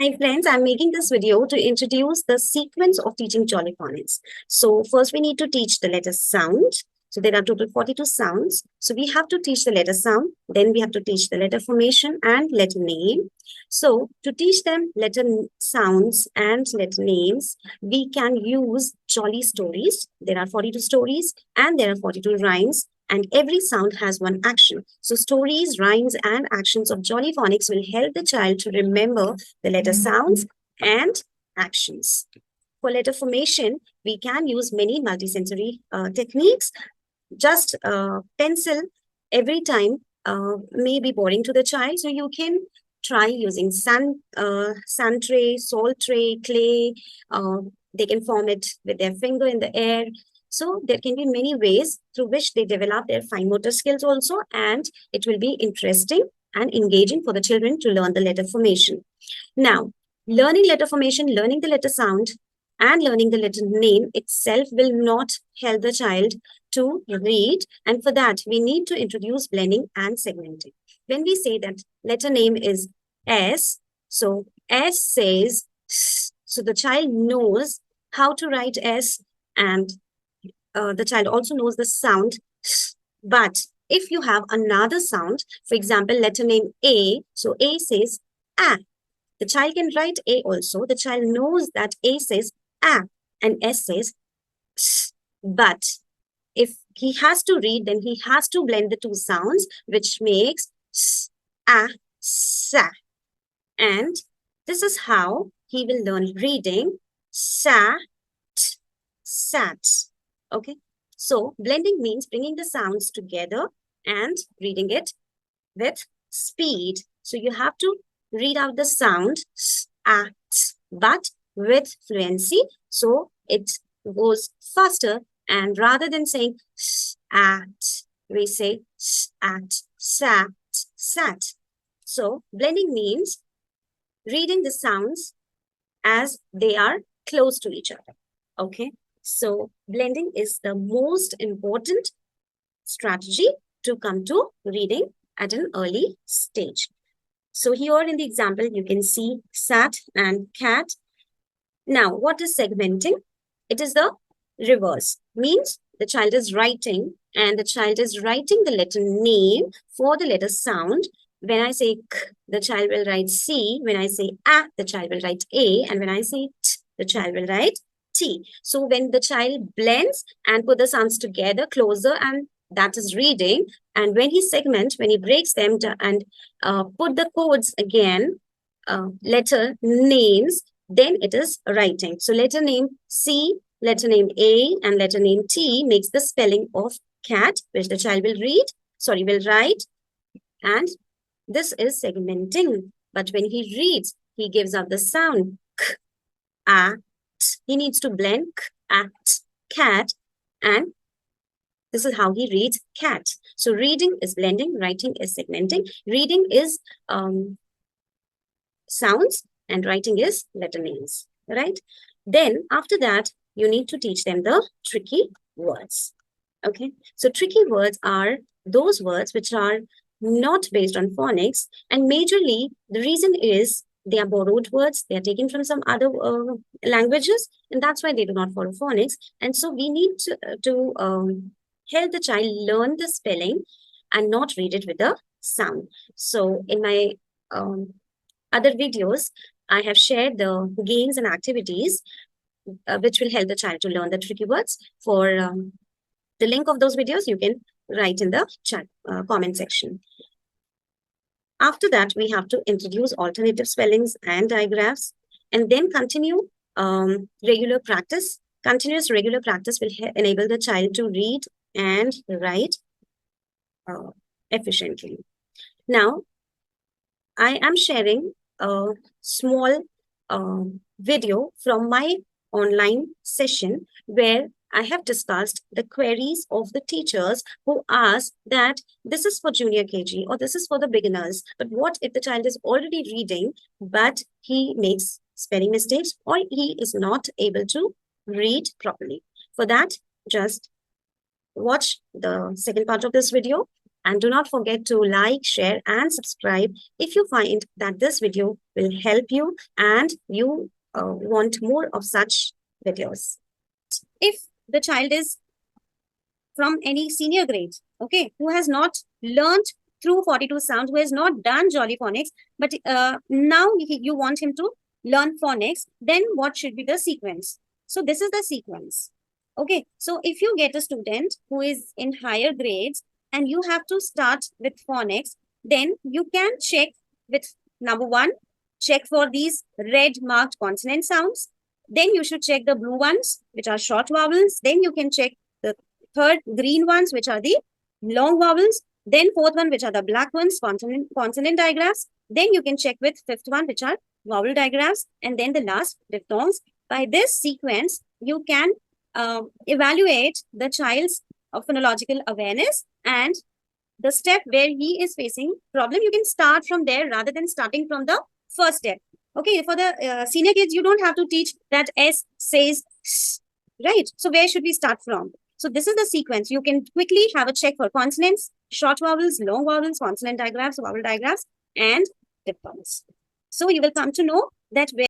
Hi friends, I'm making this video to introduce the sequence of teaching Jolly phonics. So first we need to teach the letter sound. So there are total 42 sounds. So we have to teach the letter sound, then we have to teach the letter formation and letter name. So to teach them letter sounds and letter names, we can use Jolly stories. There are 42 stories and there are 42 rhymes, and every sound has one action. So stories, rhymes, and actions of Jolly phonics will help the child to remember the letter sounds and actions. For letter formation, we can use many multisensory techniques. Just pencil every time may be boring to the child, so you can try using sand tray, salt tray, clay. They can form it with their finger in the air. So there can be many ways through which they develop their fine motor skills also, and it will be interesting and engaging for the children to learn the letter formation. Now, learning letter formation, learning the letter sound, and learning the letter name itself will not help the child to read. And for that, we need to introduce blending and segmenting. When we say that letter name is S, so S says, so the child knows how to write S, and the child also knows the sound. But if you have another sound, for example, letter name A, so A says A. The child can write A also. The child knows that A says A and S says S. But if he has to read, then he has to blend the two sounds, which makes S, A, Sa. And this is how he will learn reading Sa, T, Sat. Okay. So blending means bringing the sounds together and reading it with speed. So you have to read out the sound at, but with fluency. So it goes faster. And rather than saying at, we say at, sat, sat. So blending means reading the sounds as they are close to each other. Okay. So blending is the most important strategy to come to reading at an early stage. So here in the example, you can see sat and cat. Now, what is segmenting? It is the reverse. Means the child is writing and the child is writing the letter name for the letter sound. When I say k, the child will write C. When I say A, the child will write A. And when I say T, the child will write T. So when the child blends and put the sounds together closer, and that is reading. And when he segments, when he breaks them and put the codes again, letter names, then it is writing. So letter name C, letter name A, and letter name T makes the spelling of cat, which the child will will write. And this is segmenting. But when he reads, he gives out the sound k, a, t. He needs to blend k, a, t, cat, and this is how he reads cat. So reading is blending, writing is segmenting. Reading is sounds and writing is letter names, right? Then after that, you need to teach them the tricky words. Okay, so tricky words are those words which are not based on phonics, and majorly the reason is they are borrowed words, they are taken from some other languages, and that's why they do not follow phonics. And so we need to help the child learn the spelling and not read it with the sound. So in my other videos, I have shared the games and activities which will help the child to learn the tricky words. For the link of those videos, you can write in the chat comment section. After that, we have to introduce alternative spellings and digraphs, and then continue regular practice. Continuous regular practice will enable the child to read and write efficiently. Now, I am sharing a small video from my online session where I have discussed the queries of the teachers who ask that this is for junior KG or this is for the beginners. But what if the child is already reading, but he makes spelling mistakes or he is not able to read properly? For that, just watch the second part of this video. And do not forget to like, share, and subscribe if you find that this video will help you, and you want more of such videos. If the child is from any senior grade, okay, who has not learned through 42 sounds, who has not done Jolly Phonics, but now you want him to learn phonics, then what should be the sequence? So this is the sequence. Okay, so if you get a student who is in higher grades and you have to start with phonics, then you can check with number one, check for these red marked consonant sounds. Then you should check the blue ones, which are short vowels. Then you can check the third green ones, which are the long vowels. Then fourth one, which are the black ones, consonant digraphs. Then you can check with fifth one, which are vowel digraphs. And then the last, diphthongs. By this sequence, you can evaluate the child's phonological awareness, and the step where he is facing problem, you can start from there rather than starting from the first step. Okay, for the senior kids, you don't have to teach that S says, right? So where should we start from? So this is the sequence. You can quickly have a check for consonants, short vowels, long vowels, consonant digraphs, vowel digraphs, and diphthongs. So you will come to know that where